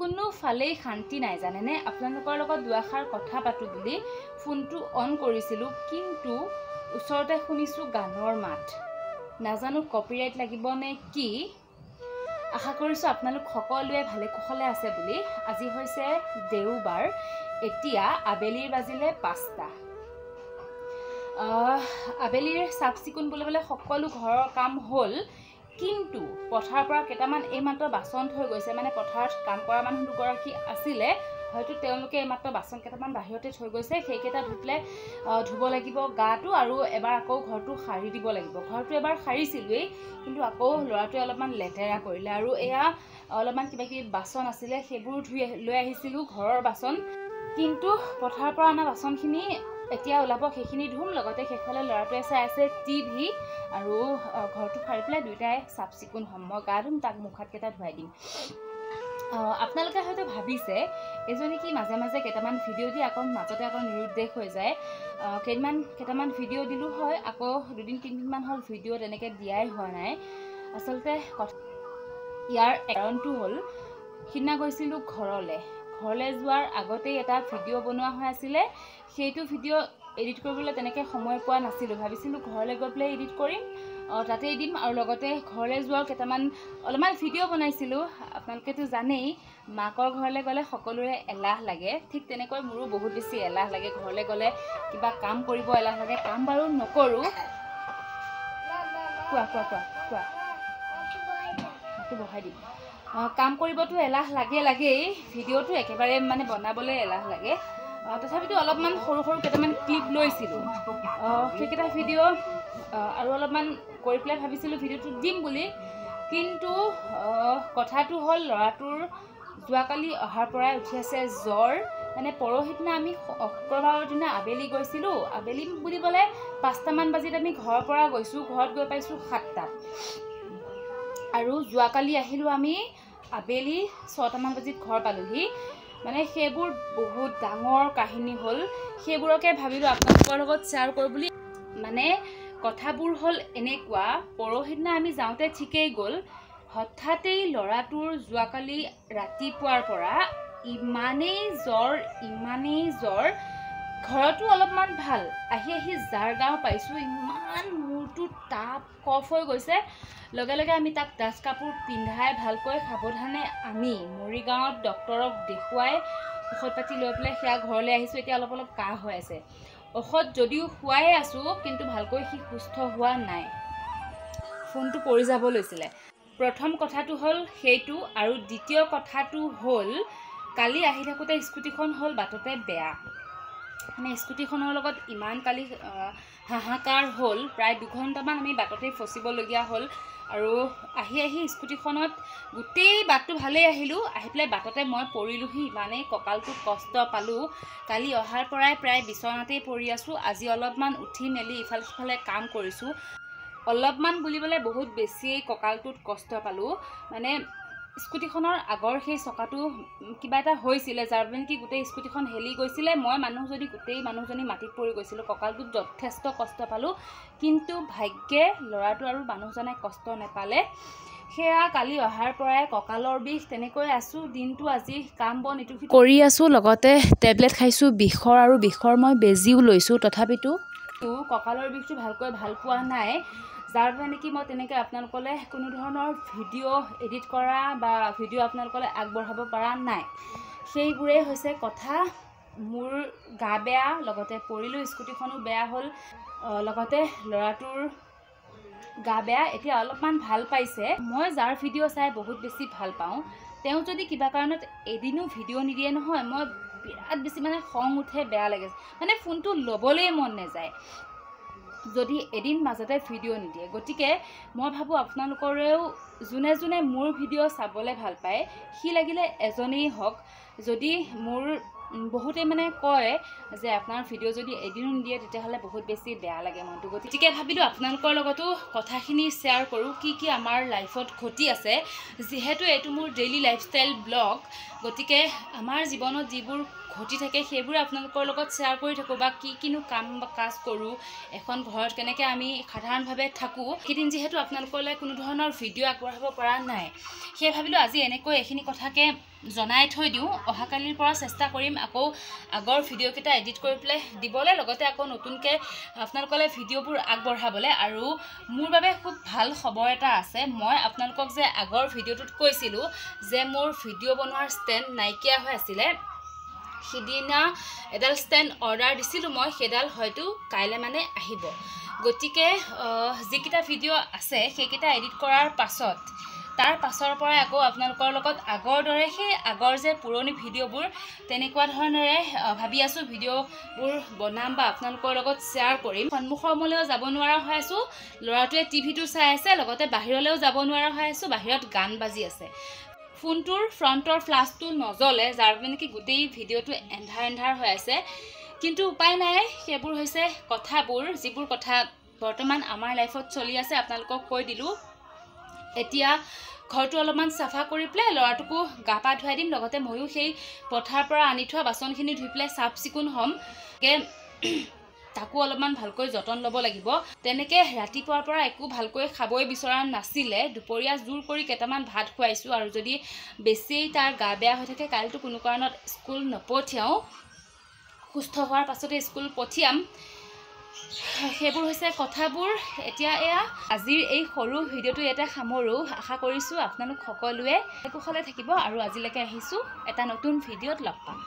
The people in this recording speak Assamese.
কোনো ফালেই শান্তি নাই জানেনে আপোনালোকৰ লগত দুআষাৰ কথা পাতো বুলি ফোনটো অন কৰিছিলোঁ কিন্তু ওচৰতে শুনিছোঁ গানৰ মাত নাজানো কপিৰাইট লাগিব নে কি আশা কৰিছোঁ আপোনালোক সকলোৱে ভালে কুশলে আছে বুলি আজি হৈছে দেওবাৰ এতিয়া আবেলিৰ বাজিলে 5টা আবেলিৰ চাফচিকুণ বুলিবলৈ সকলো ঘৰৰ কাম হ'ল কিন্তু পথাৰৰ পৰা কেইটামান এইমাত্ৰ বাচন থৈ গৈছে মানে পথাৰত কাম কৰা মানুহ দুগৰাকী আছিলে হয়তো তেওঁলোকে এইমাত্ৰ বাচন কেইটামান বাহিৰতে থৈ গৈছে সেইকেইটা ধুতলে ধুব লাগিব গাটো আৰু এবাৰ আকৌ ঘৰটো সাৰি দিব লাগিব ঘৰটো এবাৰ সাৰিছিলোৱেই কিন্তু আকৌ ল'ৰাটোৱে অলপমান লেতেৰা কৰিলে আৰু এয়া অলপমান কিবা কিবি বাচন আছিলে সেইবোৰ ধুই লৈ আহিছিলোঁ ঘৰৰ বাচন কিন্তু পথাৰৰ পৰা অনা বাচনখিনি এতিয়া ওলাব সেইখিনি ধুম লগতে সেইফালে ল'ৰাটোৱে চাই আছে টিভি আৰু ঘৰটো সাৰি পেলাই দুইটাই চাফচিকুণ হ'ম মই গা ধুম তাক মুখ হাতকেইটা ধুৱাই দিম আপোনালোকে হয়তো ভাবিছে এজনী কি মাজে মাজে কেইটামান ভিডিঅ' দি আকৌ মাজতে আকৌ নিৰুদ্দেশ হৈ যায় কেইটামান ভিডিঅ' দিলোঁ হয় আকৌ দুদিন তিনিদিনমান হ'ল ভিডিঅ' তেনেকৈ দিয়াই হোৱা নাই আচলতে ইয়াৰ কাৰণটো হ'ল সিদিনা গৈছিলোঁ ঘৰলৈ যোৱাৰ আগতেই এটা ভিডিঅ' বনোৱা হৈ আছিলে সেইটো ভিডিঅ' এডিট কৰিবলৈ তেনেকৈ সময় পোৱা নাছিলোঁ ভাবিছিলোঁ ঘৰলৈ গৈ পেলাই এডিট কৰিম তাতেই দিম আৰু লগতে ঘৰলৈ যোৱাৰ অলপমান ভিডিঅ' বনাইছিলোঁ আপোনালোকেতো জানেই মাকৰ ঘৰলৈ গ'লে সকলোৰে এলাহ লাগে ঠিক তেনেকৈ মোৰো বহুত বেছি এলাহ লাগে ঘৰলৈ গ'লে কিবা কাম কৰিব এলাহ লাগে কাম বাৰু নকৰোঁ কোৱা বহাই দিম কাম কৰিবতো এলাহ লাগেই ভিডিঅ'টো একেবাৰে মানে বনাবলৈ এলাহ লাগে তথাপিতো অলপমান সৰু কেইটামান ক্লিপ লৈছিলোঁ সেইকেইটা ভিডিঅ' আৰু অলপমান কৰি পেলাই ভাবিছিলোঁ ভিডিঅ'টো দিম বুলি কিন্তু কথাটো হ'ল ল'ৰাটোৰ যোৱাকালি অহাৰ পৰাই উঠি আছে জ্বৰ মানে পৰহি দিনা আমি শুক্ৰবাৰৰ দিনা আবেলি গৈছিলোঁ আবেলি বুলিবলৈ 5টামান বাজিত আমি ঘৰৰ পৰা গৈছোঁ ঘৰত গৈ পাইছোঁ 7টাত আৰু যোৱাকালি আহিলোঁ আমি আবেলি 6টামান বাজিত ঘৰ পালোহি মানে সেইবোৰ বহুত ডাঙৰ কাহিনী হ'ল সেইবোৰকে ভাবিলোঁ আপোনালোকৰ লগত শ্বেয়াৰ কৰোঁ বুলি মানে কথাবোৰ হ'ল এনেকুৱা পৰহি দিনা আমি যাওঁতে ঠিকেই গ'ল হঠাতেই ল'ৰাটোৰ যোৱাকালি ৰাতিপুৱাৰ পৰা ইমানেই জ্বৰ ঘৰতো অলপমান ভাল আহি যাৰ গাঁও পাইছোঁ ইমান মূৰটো তাপ কফ হৈ গৈছে লগে লগে আমি তাক ডাঠ কাপোৰ পিন্ধাই ভালকৈ সাৱধানে আনি মৰিগাঁৱত ডক্তৰক দেখুৱাই ঔষধ পাতি লৈ পেলাই সেয়া ঘৰলৈ আহিছোঁ এতিয়া অলপ কাহ হৈ আছে ঔষধ যদিও খুৱাই আছোঁ কিন্তু ভালকৈ সি সুস্থ হোৱা নাই ফোনটো পৰি যাব লৈছিলে প্ৰথম কথাটো হ'ল সেইটো আৰু দ্বিতীয় কথাটো হ'ল কালি আহি থাকোঁতে স্কুটিখন হ'ল বাটতে বেয়া মানে স্কুটিখনৰ লগত ইমান কালি হাহাকাৰ হ'ল প্ৰায় 2 ঘণ্টামান আমি বাটতেই ফচিবলগীয়া হ'ল আৰু আহি স্কুটিখনত গোটেই বাটটো ভালেই আহিলোঁ আহি পেলাই বাটতে মই পৰিলোহি ইমানেই কঁকালটোত কষ্ট পালোঁ কালি অহাৰ পৰাই প্ৰায় বিচনাতেই পৰি আছোঁ আজি অলপমান উঠি মেলি ইফাল সিফালে কাম কৰিছোঁ অলপমান বুলিবলৈ বহুত বেছি কঁকালটোত কষ্ট পালোঁ মানে স্কুটিখনৰ আগৰ সেই চকাটো কিবা এটা হৈছিলে যাৰ বাবে কি গোটেই স্কুটিখন হেলি গৈছিলে মই গোটেই মানুহজনী মাটিত পৰি গৈছিলোঁ কঁকালটোত যথেষ্ট কষ্ট পালোঁ কিন্তু ভাগ্যে ল'ৰাটো আৰু মানুহজনে কষ্ট নাপালে সেয়া কালি অহাৰ পৰাই কঁকালৰ বিষ তেনেকৈ আছোঁ দিনটো আজি কাম বন ইটো কৰি আছোঁ লগতে টেবলেট খাইছোঁ বিষৰ মই বেজিও লৈছোঁ তথাপিতো কঁকালৰ বিষটো ভালকৈ ভাল পোৱা নাই যাৰ বাবে নেকি মই তেনেকৈ আপোনালোকলৈ কোনো ধৰণৰ ভিডিঅ' এডিট কৰা বা ভিডিঅ' আপোনালোকলৈ আগবঢ়াব পৰা নাই সেইবোৰেই হৈছে কথা মোৰ গা বেয়া লগতে পৰিলোঁ স্কুটিখনো বেয়া হ'ল লগতে ল'ৰাটোৰ গা বেয়া এতিয়া অলপমান ভাল পাইছে মই যাৰ ভিডিঅ' চাই বহুত বেছি ভাল পাওঁ তেওঁ যদি কিবা কাৰণত এদিনো ভিডিঅ' নিদিয়ে নহয় মই বিৰাট বেছি মানে খং উঠে বেয়া লাগে মানে ফোনটো ল'বলৈ মন নাযায় যদি এদিন মাজতে ভিডিঅ' নিদিয়ে গতিকে মই ভাবোঁ আপোনালোকৰেও যোনে মোৰ ভিডিঅ' চাবলৈ ভাল পায় সি লাগিলে এজনেই হওক যদি মোৰ বহুতে মানে কয় যে আপোনাৰ ভিডিঅ' যদি এদিনো নিদিয়ে তেতিয়াহ'লে বহুত বেছি বেয়া লাগে মনটো গতিকে ভাবিলোঁ আপোনালোকৰ লগতো কথাখিনি শ্বেয়াৰ কৰোঁ কি আমাৰ লাইফত ঘটি আছে যিহেতু এইটো মোৰ ডেইলি লাইফষ্টাইল ব্লগ গতিকে আমাৰ জীৱনত যিবোৰ ঘটি থাকে সেইবোৰ আপোনালোকৰ লগত শ্বেয়াৰ কৰি থাকোঁ, বা কিনো কাম বা কাজ কৰোঁ, এখন ঘৰত কেনেকৈ আমি সাধাৰণভাৱে থাকোঁ। সেইদিন যিহেতু আপোনালোকলৈ কোনো ধৰণৰ ভিডিঅ' আগবঢ়াব পৰা নাই, সেয়ে ভাবিলোঁ আজি এনেকৈ এইখিনি কথাকে জনাই থৈ দিওঁ। অহাকালিৰ পৰা চেষ্টা কৰিম আকৌ আগৰ ভিডিঅ'কেইটা এডিট কৰি পেলাই দিবলৈ, লগতে আকৌ নতুনকৈ আপোনালোকলৈ ভিডিঅ'বোৰ আগবঢ়াবলৈ। আৰু মোৰ বাবে খুব ভাল খবৰ এটা আছে। মই আপোনালোকক যে আগৰ ভিডিঅ'টোত কৈছিলোঁ যে মোৰ ভিডিঅ' বনোৱাৰ ষ্টেণ্ড নাইকিয়া হৈ আছিলে, সিদিনা এডাল ষ্টেণ্ড অৰ্ডাৰ দিছিলোঁ মই, সেইডাল হয়তো কাইলৈ মানে আহিব। গতিকে যিকেইটা ভিডিঅ' আছে সেইকেইটা এডিট কৰাৰ পাছত তাৰ পাছৰ পৰাই আকৌ আপোনালোকৰ লগত আগৰ দৰে সেই আগৰ যে পুৰণি ভিডিঅ'বোৰ তেনেকুৱা ধৰণেৰে ভাবি আছোঁ ভিডিঅ'বোৰ বনাম বা আপোনালোকৰ লগত শ্বেয়াৰ কৰিম। সন্মুখৰ ৰুমলৈও যাব নোৱাৰা হৈ আছোঁ, ল'ৰাটোৱে টিভিটো চাই আছে, লগতে বাহিৰলৈও যাব নোৱাৰা হৈ আছোঁ, বাহিৰত গান বাজি আছে। ফোনটোৰ ফ্ৰণ্টৰ ফ্লাছটো নজ্বলে, যাৰ বাবে নেকি গোটেই ভিডিঅ'টো এন্ধাৰ হৈ আছে। কিন্তু উপায় নাই, সেইবোৰ হৈছে কথাবোৰ, যিবোৰ কথা বৰ্তমান আমাৰ লাইফত চলি আছে আপোনালোকক কৈ দিলোঁ। এতিয়া ঘৰটো অলপমান চাফা কৰি পেলাই ল'ৰাটোকো গা পা ধুৱাই দিম, লগতে ময়ো সেই পথাৰৰ পৰা আনি থোৱা বাচনখিনি ধুই পেলাই চাফ চিকুণ হ'ম। তাকো অলপমান ভালকৈ যতন ল'ব লাগিব। তেনেকৈ ৰাতিপুৱাৰ পৰা একো ভালকৈ খাবই বিচৰা নাছিলে, দুপৰীয়া জোৰ কৰি কেইটামান ভাত খুৱাইছোঁ। আৰু যদি বেছি তাৰ গা বেয়া হৈ থাকে, কাইলৈতো কোনো কাৰণত স্কুল নপঠিয়াওঁ, সুস্থ হোৱাৰ পাছতে স্কুল পঠিয়াম। সেইবোৰ হৈছে কথাবোৰ। এতিয়া এয়া আজিৰ এই সৰু ভিডিঅ'টো ইয়াতে সামৰোঁ। আশা কৰিছোঁ আপোনালোক সকলোৱে কুশলে থাকিব, আৰু আজিলৈকে আহিছোঁ, এটা নতুন ভিডিঅ'ত লগ পাম।